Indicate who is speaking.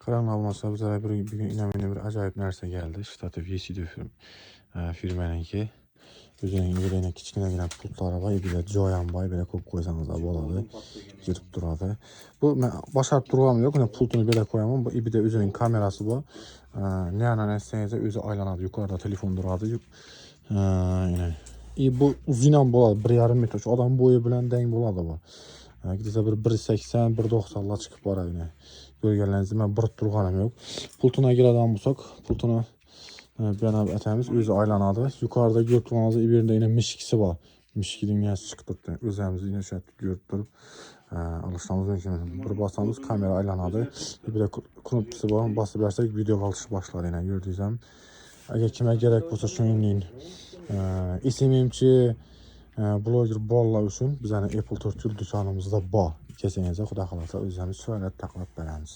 Speaker 1: Karanın almasına bizə bir inanın bir acayip nerse geldi. Stativ VCD firmanınki. Özünün bir yine kiçkinə pultları var. Bir də Joyan var. Belə koysanız da boladı. Girib duradı. Bu başarıb durulam yox. Yəni pultunu belə koyamam. Bu bir də özünün kamerası var. Ne yana nəsənizə özü aylanadı. Yukarıda telefon duradı. Yəni bu uzinan boladı. 1,5 metr. Adam boyu bilən dəng boladı bu. Gidisə bir 1,80, 1,90'la çıxıb var yine. Görgələrinizi mən bırıt durğanım yox. Pultuna girədən bulsaq, pultuna bir yana ətəmiz özü aylanadı. Yukarıda gördüyünüz birində yine mişkisi var. Mişkinin nəsə çıxdı. Özümüzü yine şöyle gördürüb alışdığımız kimi bir basamız kamera aylanadı. Bir də knopkası var. Basıb versək video qalxışı başlar yine gördüysəm. Əgər kimə gərək bulsa şunun isimim ki blogger bolla üçün bizə Apple Tortul dükanımızda var. Kesinlikle xuda xalasa özümüz söylət təqlət verəmiz.